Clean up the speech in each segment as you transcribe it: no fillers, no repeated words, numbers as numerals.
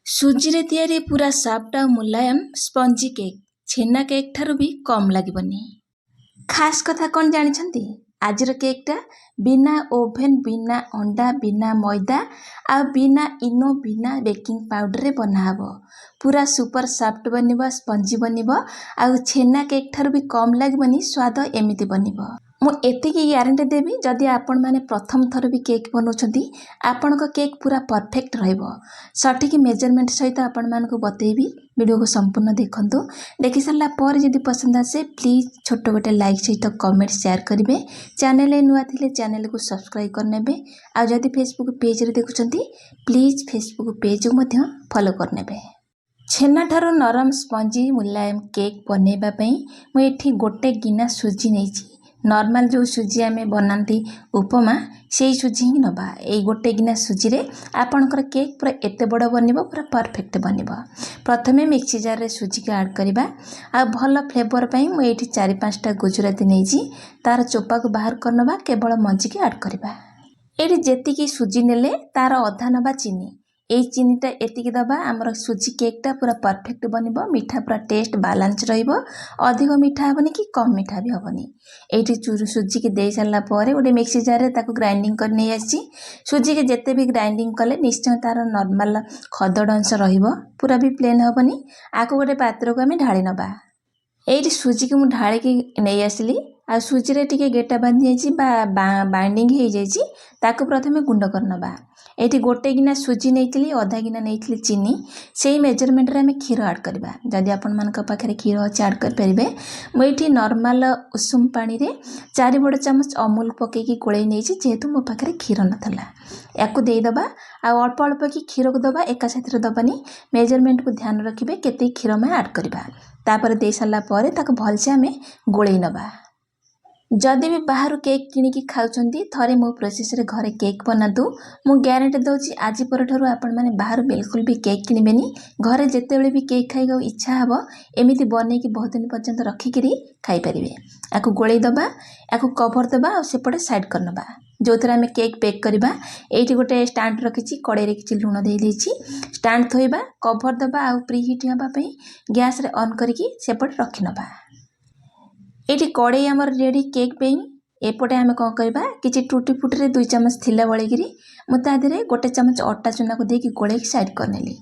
ସୁଜି ରେ ତିଆରି ପୁରା ସଫ୍ଟ ଆଉ ମୁଲାୟମ ସ୍ପଞ୍ଜି କେକ୍ ଛେନା କେକ୍ ଠାରୁ ବି କମ୍ ଲାଗିବନି। ଖାସ୍ କଥା କ'ଣ ଜାଣିଛନ୍ତି? ଆଜିର କେକ୍ଟା ବିନା ଓଭେନ୍, ବିନା ଅଣ୍ଡା, ବିନା ମଇଦା ଆଉ ବିନା ଇନୋ, ବିନା ବେକିଂ ପାଉଡରରେ ବନାହବ। ପୁରା ସୁପର ସଫ୍ଟ ବନିବ, ସ୍ପଞ୍ଜି ବନିବ ଆଉ ଛେନା କେକ୍ ଠାରୁ ବି କମ୍ ଲାଗିବନି। ସ୍ୱାଦ ଏମିତି ବନିବ। ମୁଁ ଏତିକି ଗ୍ୟାରେଣ୍ଟି ଦେବି, ଯଦି ଆପଣମାନେ ପ୍ରଥମ ଥର ବି କେକ୍ ବନାଉଛନ୍ତି ଆପଣଙ୍କ କେକ୍ ପୁରା ପରଫେକ୍ଟ ରହିବ। ସଠିକ୍ ମେଜରମେଣ୍ଟ ସହିତ ଆପଣମାନଙ୍କୁ ବତେଇବି। ଭିଡ଼ିଓକୁ ସମ୍ପୂର୍ଣ୍ଣ ଦେଖନ୍ତୁ। ଦେଖି ସାରିଲା ପରେ ଯଦି ପସନ୍ଦ ଆସେ ପ୍ଲିଜ୍ ଛୋଟ ଗୋଟେ ଲାଇକ୍ ସହିତ କମେଣ୍ଟ ସେୟାର କରିବେ। ଚ୍ୟାନେଲରେ ନୂଆ ଥିଲେ ଚ୍ୟାନେଲକୁ ସବସ୍କ୍ରାଇବ୍ କରିନେବେ। ଆଉ ଯଦି ଫେସବୁକ୍ ପେଜରେ ଦେଖୁଛନ୍ତି ପ୍ଲିଜ୍ ଫେସବୁକ୍ ପେଜକୁ ମଧ୍ୟ ଫଲୋ କରିନେବେ। ଛେନାଠାରୁ ନରମ ସ୍ପଞ୍ଜି ମୁଲାୟମ କେକ୍ ବନେଇବା ପାଇଁ ମୁଁ ଏଠି ଗୋଟେ ଗିନା ସୁଜି ନେଇଛି। ନର୍ମାଲ ଯେଉଁ ସୁଜି ଆମେ ବନାନ୍ତି ଉପମା, ସେଇ ସୁଜି ହିଁ ନେବା। ଏଇ ଗୋଟେ ଗିନା ସୁଜିରେ ଆପଣଙ୍କର କେକ୍ ପୁରା ଏତେ ବଡ଼ ବନିବ, ପୁରା ପରଫେକ୍ଟ ବନିବ। ପ୍ରଥମେ ମିକ୍ସି ଜାରରେ ସୁଜିକି ଆଡ଼୍ କରିବା। ଆଉ ଭଲ ଫ୍ଲେଭର ପାଇଁ ମୁଁ ଏଇଠି 4-5ଟା ଗୁଜୁରାତି ନେଇଛି। ତାର ଚୋପାକୁ ବାହାର କରିନେବା, କେବଳ ମଞ୍ଜିକି ଆଡ଼୍ କରିବା। ଏଇଠି ଯେତିକି ସୁଜି ନେଲେ ତାର ଅଧା ନେବା ଚିନି। ଏଇ ଚିନିଟା ଏତିକି ଦେବା, ଆମର ସୁଜି କେକ୍ଟା ପୁରା ପରଫେକ୍ଟ ବନିବ। ମିଠା ପୁରା ଟେଷ୍ଟ ବାଲାନ୍ସ ରହିବ। ଅଧିକ ମିଠା ହେବନି କି କମ୍ ମିଠା ବି ହେବନି। ଏଇଠି ସୁଜିକି ଦେଇ ସାରିଲା ପରେ ଗୋଟେ ମିକ୍ସି ଜାରରେ ତାକୁ ଗ୍ରାଇଣ୍ଡିଙ୍ଗ କରି ନେଇ ଆସିଛି। ସୁଜିକି ଯେତେ ବି ଗ୍ରାଇଣ୍ଡିଙ୍ଗ କଲେ ନିଶ୍ଚୟ ତାର ନର୍ମାଲ ଖଦଡ଼ ଅଂଶ ରହିବ, ପୁରା ବି ପ୍ଲେନ୍ ହେବନି। ଆକୁ ଗୋଟେ ପାତ୍ରକୁ ଆମେ ଢାଳି ନେବା। ଏଇଠି ସୁଜିକି ମୁଁ ଢାଳିକି ନେଇ ଆସିଲି। ଆଉ ସୁଜିରେ ଟିକେ ଗେଟା ବାନ୍ଧି ଯାଇଛି ବା ବାଇଣ୍ଡିଙ୍ଗ ହେଇଯାଇଛି, ତାକୁ ପ୍ରଥମେ ଗୁଣ୍ଡ କରିନେବା। ଏଇଠି ଗୋଟେ ଗିନା ସୁଜି ନେଇଥିଲି, ଅଧା ଗିନା ନେଇଥିଲି ଚିନି। ସେଇ ମେଜରମେଣ୍ଟରେ ଆମେ କ୍ଷୀର ଆଡ଼୍ କରିବା। ଯଦି ଆପଣମାନଙ୍କ ପାଖରେ କ୍ଷୀର ଅଛି ଆଡ଼୍ କରିପାରିବେ। ମୁଁ ଏଇଠି ନର୍ମାଲ ଉଷୁମ ପାଣିରେ 4 ବଡ଼ ଚାମଚ ଅମୁଲ ପକେଇକି ଗୋଳେଇ ନେଇଛି, ଯେହେତୁ ମୋ ପାଖରେ କ୍ଷୀର ନଥିଲା। ୟାକୁ ଦେଇଦେବା। ଆଉ ଅଳ୍ପ ଅଳ୍ପ କି କ୍ଷୀରକୁ ଦେବା, ଏକା ସାଥିରେ ଦେବାନି। ମେଜରମେଣ୍ଟକୁ ଧ୍ୟାନ ରଖିବେ କେତିକି କ୍ଷୀର ଆମେ ଆଡ଼୍ କରିବା। ତାପରେ ଦେଇ ସାରିଲା ପରେ ତାକୁ ଭଲସେ ଆମେ ଗୋଳେଇ ନେବା। ଯଦି ବି ବାହାରୁ କେକ୍ କିଣିକି ଖାଉଛନ୍ତି, ଥରେ ମୋ ପ୍ରୋସେସରେ ଘରେ କେକ୍ ବନାନ୍ତୁ। ମୁଁ ଗ୍ୟାରେଣ୍ଟି ଦେଉଛି ଆଜି ପରଠାରୁ ଆପଣମାନେ ବାହାରୁ ବିଲକୁଲ ବି କେକ୍ କିଣିବେନି। ଘରେ ଯେତେବେଳେ ବି କେକ୍ ଖାଇବାକୁ ଇଚ୍ଛା ହେବ, ଏମିତି ବନେଇକି ବହୁତ ଦିନ ପର୍ଯ୍ୟନ୍ତ ରଖିକିରି ଖାଇପାରିବେ। ୟାକୁ ଗୋଳେଇ ଦେବା, ୟାକୁ କଭର ଦେବା ଆଉ ସେପଟେ ସାଇଡ଼୍ କରିନେବା। ଯେଉଁଥିରେ ଆମେ କେକ୍ ବେକ୍ କରିବା। ଏଇଠି ଗୋଟେ ଷ୍ଟାଣ୍ଡ ରଖିଛି, କଡ଼େଇରେ କିଛି ଲୁଣ ଦେଇଦେଇଛି। ଷ୍ଟାଣ୍ଡ ଥୋଇବା, କଭର ଦେବା ଆଉ ପ୍ରିହିଟ୍ ହେବା ପାଇଁ ଗ୍ୟାସରେ ଅନ୍ କରିକି ସେପଟେ ରଖିନେବା। ଏଇଠି କଡ଼େଇ ଆମର ରେଡ଼ି କେକ୍ ପାଇଁ। ଏପଟେ ଆମେ କ'ଣ କରିବା, କିଛି ଟୁଟି ଫୁଟିରେ 2 ଚାମଚ ଥିଲା ବଳେଇକିରି ମୁଁ ତା ଦେହରେ 1 ଚାମଚ ଅଟା ଚୁନାକୁ ଦେଇକି ଗୋଳେଇକି ସାଇଡ଼୍ କରିନେଲି।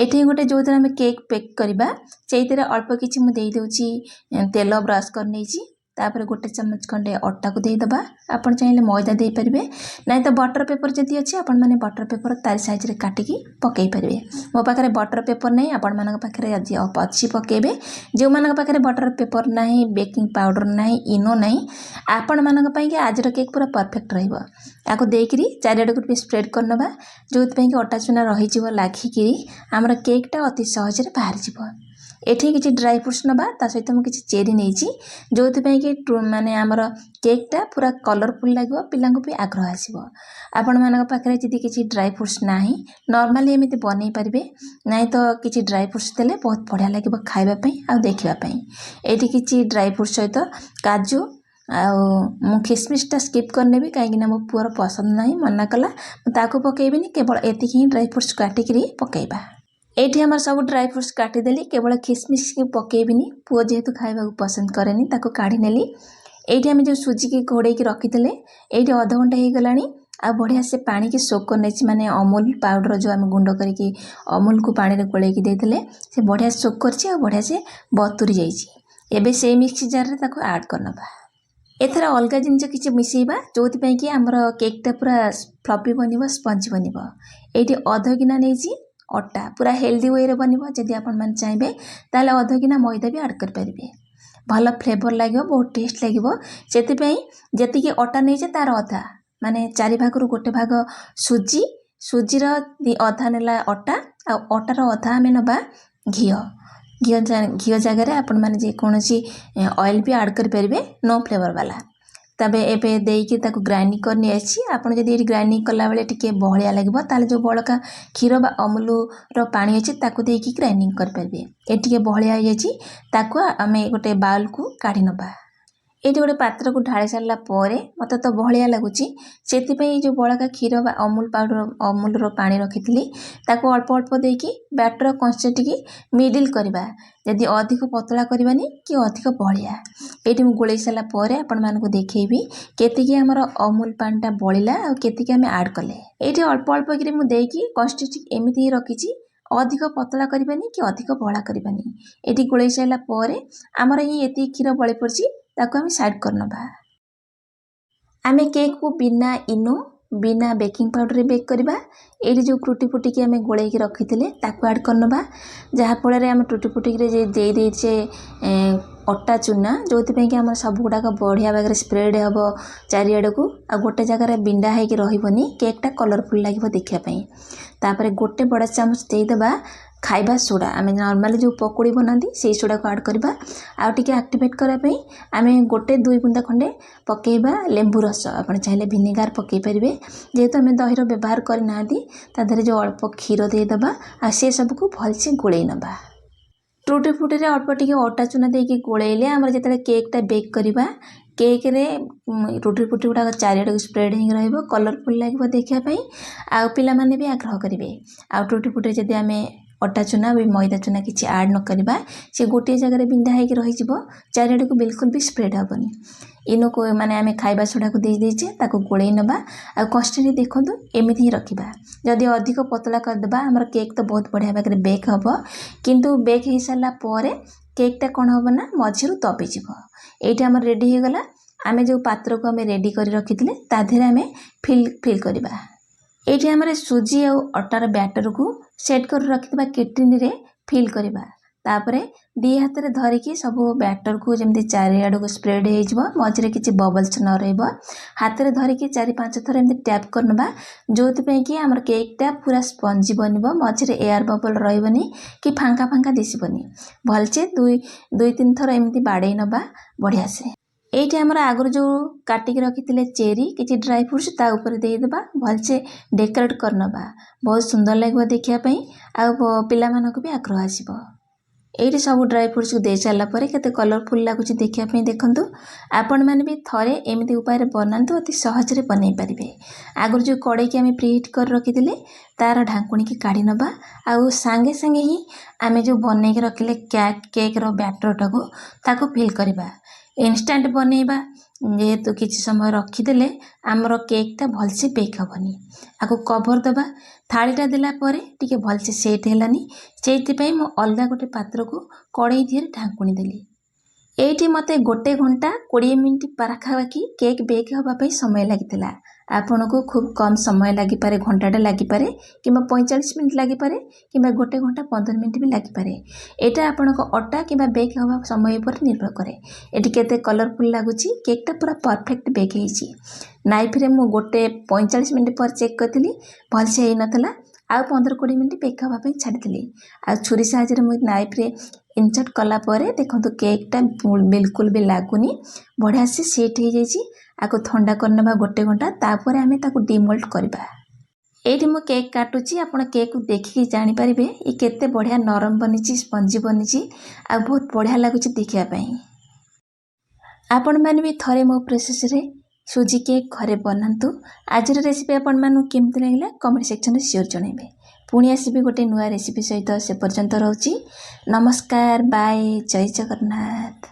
ଏଠି ଗୋଟେ ଯେଉଁଥିରେ ଆମେ କେକ୍ ବେକ୍ କରିବା, ସେଇଥିରେ ଅଳ୍ପ କିଛି ମୁଁ ଦେଇଦେଉଛି ତେଲ ବ୍ରସ୍ କରି ନେଇଛି। ତାପରେ 1 ଚାମଚ ଖଣ୍ଡେ ଅଟାକୁ ଦେଇଦେବା। ଆପଣ ଚାହିଁଲେ ମଇଦା ଦେଇପାରିବେ, ନାଇଁ ତ ବଟର ପେପର ଯଦି ଅଛି ଆପଣମାନେ ବଟର ପେପର ତାରି ସାଇଜରେ କାଟିକି ପକାଇ ପାରିବେ। ମୋ ପାଖରେ ବଟର ପେପର ନାହିଁ, ଆପଣମାନଙ୍କ ପାଖରେ ଯଦି ଅଛି ପକାଇବେ। ଯେଉଁମାନଙ୍କ ପାଖରେ ବଟର ପେପର ନାହିଁ, ବେକିଂ ପାଉଡ଼ର ନାହିଁ, ଇନୋ ନାହିଁ, ଆପଣମାନଙ୍କ ପାଇଁକି ଆଜିର କେକ୍ ପୁରା ପରଫେକ୍ଟ ରହିବ। ୟାକୁ ଦେଇକିରି ଚାରିଆଡ଼କୁ ଟିକେ ସ୍ପ୍ରେଡ଼୍ କରିନେବା, ଯେଉଁଥିପାଇଁ କି ଅଟା ଚୁନା ରହିଯିବ ଲାଗିକିରି ଆମର କେକ୍ଟା ଅତି ସହଜରେ ବାହାରିଯିବ। ଏଠି କିଛି ଡ୍ରାଇ ଫ୍ରୁଟ୍ସ ନେବା, ତା ସହିତ ମୁଁ କିଛି ଚେରି ନେଇଛି, ଯେଉଁଥିପାଇଁ କି ମାନେ ଆମର କେକ୍ଟା ପୁରା କଲରଫୁଲ୍ ଲାଗିବ, ପିଲାଙ୍କୁ ବି ଆଗ୍ରହ ଆସିବ। ଆପଣମାନଙ୍କ ପାଖରେ ଯଦି କିଛି ଡ୍ରାଇ ଫ୍ରୁଟ୍ସ ନାହିଁ, ନର୍ମାଲି ଏମିତି ବନେଇ ପାରିବେ। ନାଇଁ ତ କିଛି ଡ୍ରାଇ ଫ୍ରୁଟ୍ସ ଦେଲେ ବହୁତ ବଢ଼ିଆ ଲାଗିବ ଖାଇବା ପାଇଁ ଆଉ ଦେଖିବା ପାଇଁ। ଏଇଠି କିଛି ଡ୍ରାଇ ଫ୍ରୁଟ୍ସ ସହିତ କାଜୁ ଆଉ ମୁଁ ଖିସମିସଟା ସ୍କିପ୍ କରିନେବି, କାହିଁକିନା ମୋ ପୁଅର ପସନ୍ଦ ନାହିଁ, ମନା କଲା। ମୁଁ ତାକୁ ପକାଇବିନି, କେବଳ ଏତିକି ହିଁ ଡ୍ରାଇ ଫ୍ରୁଟ୍ସ କାଟିକିରି ପକାଇବା। ଏଇଠି ଆମର ସବୁ ଡ୍ରାଇ ଫ୍ରୁଟ୍ସ କାଟିଦେଲି, କେବଳ ଖିସମିସକୁ ପକାଇବିନି। ପୁଅ ଯେହେତୁ ଖାଇବାକୁ ପସନ୍ଦ କରେନି, ତାକୁ କାଢ଼ି ନେଲି। ଏଇଠି ଆମେ ଯେଉଁ ସୁଜିକି ଘୋଡ଼େଇକି ରଖିଥିଲେ, ଏଇଠି ଅଧଘଣ୍ଟା ହେଇଗଲାଣି। ଆଉ ବଢ଼ିଆ ସେ ପାଣିକି ସୋକ୍ କରି ନେଇଛି, ମାନେ ଅମୁଲ ପାଉଡ଼ର ଯେଉଁ ଆମେ ଗୁଣ୍ଡ କରିକି ଅମୁଲକୁ ପାଣିରେ ଗୋଳେଇକି ଦେଇଥିଲେ, ସେ ବଢ଼ିଆ ସୋକ୍ କରିଛି ଆଉ ବଢ଼ିଆ ସେ ବତୁରି ଯାଇଛି। ଏବେ ସେଇ ମିକ୍ସି ଜାରରେ ତାକୁ ଆଡ଼୍ କରିନେବା। ଏଥର ଅଲଗା ଜିନିଷ କିଛି ମିଶାଇବା, ଯେଉଁଥିପାଇଁ କି ଆମର କେକ୍ଟା ପୁରା ଫ୍ଲଫି ବନିବ, ସ୍ପଞ୍ଜି ବନିବ। ଏଇଠି ଅଧ ଗିନା ନେଇଛି ଅଟା, ପୁରା ହେଲ୍ଦି ୱେରେ ବନିବ। ଯଦି ଆପଣମାନେ ଚାହିଁବେ ତାହେଲେ ଅଧ ଗିନା ମଇଦା ବି ଆଡ଼୍ କରିପାରିବେ। ଭଲ ଫ୍ଲେଭର ଲାଗିବ, ବହୁତ ଟେଷ୍ଟ ଲାଗିବ। ସେଥିପାଇଁ ଯେତିକି ଅଟା ନେଇଛେ ତାର ଅଧା, ମାନେ 4 ଭାଗରୁ 1 ଭାଗ ସୁଜି। ସୁଜିର ଅଧା ନେଲା ଅଟା, ଆଉ ଅଟାର ଅଧା ଆମେ ନେବା ଘିଅ। ଘିଅ ଜାଗାରେ ଆପଣମାନେ ଯେକୌଣସି ଅଏଲ୍ ବି ଆଡ଼୍ କରିପାରିବେ, ନୋ ଫ୍ଲେଭର ବାଲା। ତାପରେ ଏବେ ଦେଇକି ତାକୁ ଗ୍ରାଇଣ୍ଡିଙ୍ଗ କରି ନେଇ ଆସିଛି। ଆପଣ ଯଦି ଏଇଠି ଗ୍ରାଇଣ୍ଡିଙ୍ଗ କଲାବେଳେ ଟିକେ ବହଳିଆ ଲାଗିବ, ତାହେଲେ ଯେଉଁ ବଳକା କ୍ଷୀର ବା ଅମୁଲର ପାଣି ଅଛି ତାକୁ ଦେଇକି ଗ୍ରାଇଣ୍ଡିଙ୍ଗ କରିପାରିବେ। ଏ ଟିକେ ବହଳିଆ ହେଇଯାଇଛି, ତାକୁ ଆମେ ଗୋଟେ ବାଉଲକୁ କାଢ଼ି ନେବା। ଏଇଠି ଗୋଟେ ପାତ୍ରକୁ ଢାଳି ସାରିଲା ପରେ ମୋତେ ତ ବହଳିଆ ଲାଗୁଛି, ସେଥିପାଇଁ ଏଇ ଯେଉଁ ବଳକା କ୍ଷୀର ବା ଅମୁଲ ପାଉଡ଼ର ଅମୁଲର ପାଣି ରଖିଥିଲି ତାକୁ ଅଳ୍ପ ଅଳ୍ପ ଦେଇକି ବ୍ୟାଟର କନସିଷ୍ଟେନ୍ସିକି ମିଡିଲ୍ କରିବା। ଯଦି ଅଧିକ ପତଳା କରିବାନି କି ଅଧିକ ବହଳିଆ। ଏଇଠି ମୁଁ ଗୋଳେଇ ସାରିଲା ପରେ ଆପଣମାନଙ୍କୁ ଦେଖେଇବି କେତିକି ଆମର ଅମୁଲ ପାଣିଟା ବଳିଲା ଆଉ କେତିକି ଆମେ ଆଡ଼୍ କଲେ। ଏଇଠି ଅଳ୍ପ ଅଳ୍ପ କରି ମୁଁ ଦେଇକି କନସିଷ୍ଟେନ୍ସି ଏମିତି ହିଁ ରଖିଛି, ଅଧିକ ପତଳା କରିବାନି କି ଅଧିକ ବହଳା କରିବାନି। ଏଠି ଗୋଳେଇ ସାରିଲା ପରେ ଆମର ଏତିକି କ୍ଷୀର ବଳି ପଡ଼ିଛି, ତାକୁ ଆମେ ସାଇଡ଼୍ କରିନେବା। ଆମେ କେକ୍କୁ ବିନା ଇନୋ ବିନା ବେକିଂ ପାଉଡ଼ରରେ ବେକ୍ କରିବା। ଏଇଠି ଯେଉଁ ଟୁଟି ଫୁଟିକି ଆମେ ଗୋଳେଇକି ରଖିଥିଲେ ତାକୁ ଆଡ଼୍ କରିନେବା, ଯାହାଫଳରେ ଆମେ ଟୁଟି ଫୁଟିକିରେ ଦେଇ ଦେଇଛେ ଅଟା ଚୁନା, ଯେଉଁଥିପାଇଁ କି ଆମର ସବୁଗୁଡ଼ାକ ବଢ଼ିଆ ଭାବରେ ସ୍ପ୍ରେଡ୍ ହେବ ଚାରିଆଡ଼କୁ, ଆଉ ଗୋଟେ ଜାଗାରେ ବିଣ୍ଡା ହେଇକି ରହିବନି, କେକ୍ଟା କଲରଫୁଲ୍ ଲାଗିବ ଦେଖିବା ପାଇଁ। ତାପରେ ଗୋଟେ ବଡ଼ ଚାମଚ ଦେଇଦେବା ଖାଇବା ସୋଡ଼ା, ଆମେ ନର୍ମାଲି ଯେଉଁ ପକୁଡ଼ି ବନାନ୍ତି ସେଇ ସୋଡ଼ାକୁ ଆଡ଼୍ କରିବା। ଆଉ ଟିକେ ଆକ୍ଟିଭେଟ୍ କରିବା ପାଇଁ ଆମେ 1-2 ବୁନ୍ଦା ଖଣ୍ଡେ ପକାଇବା ଲେମ୍ବୁ ରସ, ଆପଣ ଚାହିଁଲେ ଭିନେଗାର ପକାଇ ପାରିବେ। ଯେହେତୁ ଆମେ ଦହିର ବ୍ୟବହାର କରିନାହାନ୍ତି, ତା ଦେହରେ ଯେଉଁ ଅଳ୍ପ କ୍ଷୀର ଦେଇଦେବା ଆଉ ସେ ସବୁକୁ ଭଲସେ ଗୋଳେଇ ନେବା। ଟୁଟି ଫୁଟିରେ ଅଳ୍ପ ଟିକେ ଅଟା ଚୁନା ଦେଇକି ଗୋଳେଇଲେ ଆମର ଯେତେବେଳେ କେକ୍ଟା ବେକ୍ କରିବା, କେକ୍ରେ ଟୁଟି ଫୁଟି ଗୁଡ଼ାକ ଚାରିଆଡ଼କୁ ସ୍ପ୍ରେଡ୍ ହେଇକି ରହିବ, କଲରଫୁଲ୍ ଲାଗିବ ଦେଖିବା ପାଇଁ, ଆଉ ପିଲାମାନେ ବି ଆଗ୍ରହ କରିବେ। ଆଉ ଟୁଟି ଫୁଟିରେ ଯଦି ଆମେ ଅଟା ଚୁନା ବି ମଇଦା ଚୁନା କିଛି ଆଡ଼୍ ନ କରିବା, ସେ ଗୋଟିଏ ଜାଗାରେ ବିନ୍ଧା ହେଇକି ରହିଯିବ, ଚାରିଆଡ଼କୁ ବିଲକୁଲ ବି ସ୍ପ୍ରେଡ୍ ହେବନି। ଇନୋକୁ ମାନେ ଆମେ ଖାଇବା ସୋଡ଼ାକୁ ଦେଇ ଦେଇଛେ, ତାକୁ ଗୋଳେଇ ନେବା ଆଉ କନସିଷ୍ଟେନ୍ସି ଦେଖନ୍ତୁ ଏମିତି ହିଁ ରଖିବା। ଯଦି ଅଧିକ ପତଳା କରିଦେବା ଆମର କେକ୍ ତ ବହୁତ ବଢ଼ିଆ ଭାବରେ ବେକ୍ ହେବ, କିନ୍ତୁ ବେକ୍ ହେଇସାରିଲା ପରେ କେକ୍ଟା କ'ଣ ହେବ ନା ମଝିରୁ ଦବିଯିବ। ଏଇଠି ଆମର ରେଡ଼ି ହେଇଗଲା। ଆମେ ଯେଉଁ ପାତ୍ରକୁ ଆମେ ରେଡ଼ି କରି ରଖିଥିଲେ ତା ଦେହରେ ଆମେ ଫିଲ୍ କରିବା। ଏଇଠି ଆମର ସୁଜି ଆଉ ଅଟାର ବ୍ୟାଟରକୁ ସେଟ୍ କରି ରଖିଥିବା କେଟ୍ରିନରେ ଫିଲ୍ କରିବା। ତାପରେ 2 ହାତରେ ଧରିକି ସବୁ ବ୍ୟାଟରକୁ ଯେମିତି ଚାରିଆଡ଼କୁ ସ୍ପ୍ରେଡ୍ ହେଇଯିବ, ମଝିରେ କିଛି ବବଲ୍ସ ନ ରହିବ, ହାତରେ ଧରିକି 4-5 ଥର ଏମିତି ଟ୍ୟାପ୍ କରିନେବା, ଯେଉଁଥିପାଇଁ କି ଆମର କେକ୍ଟା ପୁରା ସ୍ପଞ୍ଜି ବନିବ, ମଝିରେ ଏୟାର ବବଲ୍ ରହିବନି କି ଫାଙ୍କା ଫାଙ୍କା ଦିଶିବନି। ଭଲସେ 2-3 ଥର ଏମିତି ବାଡ଼େଇ ନେବା ବଢ଼ିଆସେ। ଏଇଠି ଆମର ଆଗରୁ ଯେଉଁ କାଟିକି ରଖିଥିଲେ ଚେରି କିଛି ଡ୍ରାଇ ଫ୍ରୁଟ୍ସ ତା ଉପରେ ଦେଇଦେବା, ଭଲସେ ଡେକୋରେଟ୍ କରିନେବା, ବହୁତ ସୁନ୍ଦର ଲାଗିବ ଦେଖିବା ପାଇଁ, ଆଉ ପିଲାମାନଙ୍କୁ ବି ଆଗ୍ରହ ଆସିବ। ଏଇଠି ସବୁ ଡ୍ରାଇ ଫ୍ରୁଟ୍ସକୁ ଦେଇ ସାରିଲା ପରେ କେତେ କଲରଫୁଲ୍ ଲାଗୁଛି ଦେଖିବା ପାଇଁ ଦେଖନ୍ତୁ। ଆପଣମାନେ ବି ଥରେ ଏମିତି ଉପାୟରେ ବନାନ୍ତୁ, ଅତି ସହଜରେ ବନେଇ ପାରିବେ। ଆଗରୁ ଯେଉଁ କଡ଼େଇକି ଆମେ ପ୍ରିହିଟ୍ କରି ରଖିଥିଲେ ତାର ଢାଙ୍କୁଣିକି କାଢ଼ି ନେବା, ଆଉ ସାଙ୍ଗେ ସାଙ୍ଗେ ହିଁ ଆମେ ଯେଉଁ ବନେଇକି ରଖିଲେ କେକ୍ର ବ୍ୟାଟରଟାକୁ ତାକୁ ଫିଲ୍ କରିବା। ଇନଷ୍ଟାଣ୍ଟ ବନେଇବା, ଯେହେତୁ କିଛି ସମୟ ରଖିଦେଲେ ଆମର କେକ୍ଟା ଭଲସେ ବେକ୍ ହେବନି। ଆକୁ କଭର୍ ଦେବା, ଥାଳିଟା ଦେଲା ପରେ ଟିକେ ଭଲସେ ସେଟ୍ ହେଲାନି, ସେଇଥିପାଇଁ ମୁଁ ଅଲଗା ଗୋଟେ ପାତ୍ରକୁ କଡ଼େଇ ଦିହରେ ଢାଙ୍କୁଣି ଦେଲି। ଏଇଠି ମୋତେ 1 ଘଣ୍ଟା 20 ମିନିଟ୍ ପାଖାପାଖି କେକ୍ ବେକ୍ ହେବା ପାଇଁ ସମୟ ଲାଗିଥିଲା। ଆପଣଙ୍କୁ ଖୁବ୍ କମ୍ ସମୟ ଲାଗିପାରେ, ଘଣ୍ଟାଟେ ଲାଗିପାରେ, କିମ୍ବା 45 ମିନିଟ୍ ଲାଗିପାରେ, କିମ୍ବା 1 ଘଣ୍ଟା 15 ମିନିଟ୍ ବି ଲାଗିପାରେ। ଏଇଟା ଆପଣଙ୍କ ଅଟା କିମ୍ବା ବେକ୍ ହେବା ସମୟ ଉପରେ ନିର୍ଭର କରେ। ଏଠି କେତେ କଲରଫୁଲ୍ ଲାଗୁଛି, କେକ୍ଟା ପୁରା ପରଫେକ୍ଟ ବେକ୍ ହେଇଛି। ନାଇଫ୍ରେ ମୁଁ 45 ମିନିଟ୍ ପରେ ଚେକ୍ କରିଥିଲି, ଭଲସେ ହେଇନଥିଲା, ଆଉ 15-20 ମିନିଟ୍ ବେକ୍ ହେବା ପାଇଁ ଛାଡ଼ିଥିଲି। ଆଉ ଛୁରୀ ସାହାଯ୍ୟରେ ମୁଁ ନାଇଫ୍ରେ ଇନସର୍ଟ କଲା ପରେ ଦେଖନ୍ତୁ କେକ୍ଟା ବିଲକୁଲ ବି ଲାଗୁନି, ବଢ଼ିଆସେ ସେଟ୍ ହେଇଯାଇଛି। ଆକୁ ଥଣ୍ଡା କରିନେବା 1 ଘଣ୍ଟା, ତାପରେ ଆମେ ତାକୁ ଡିମୋଲ୍ଡ କରିବା। ଏଇଠି ମୁଁ କେକ୍ କାଟୁଛି, ଆପଣ କେକ୍କୁ ଦେଖିକି ଜାଣିପାରିବେ ଏ କେତେ ବଢ଼ିଆ ନରମ ବନିଛି, ସ୍ପଞ୍ଜି ବନିଛି, ଆଉ ବହୁତ ବଢ଼ିଆ ଲାଗୁଛି ଦେଖିବା ପାଇଁ। ଆପଣମାନେ ବି ଥରେ ମୋ ପ୍ରୋସେସ୍ରେ ସୁଜି କେକ୍ ଘରେ ବନାନ୍ତୁ। ଆଜିର ରେସିପି ଆପଣମାନଙ୍କୁ କେମିତି ଲାଗିଲା କମେଣ୍ଟ ସେକ୍ସନରେ ସିଓର ଜଣାଇବେ। ପୁଣି ଆସିବି ଗୋଟେ ନୂଆ ରେସିପି ସହିତ, ସେ ପର୍ଯ୍ୟନ୍ତ ରହୁଛି। ନମସ୍କାର, ବାଏ, ଜୟ ଜଗନ୍ନାଥ।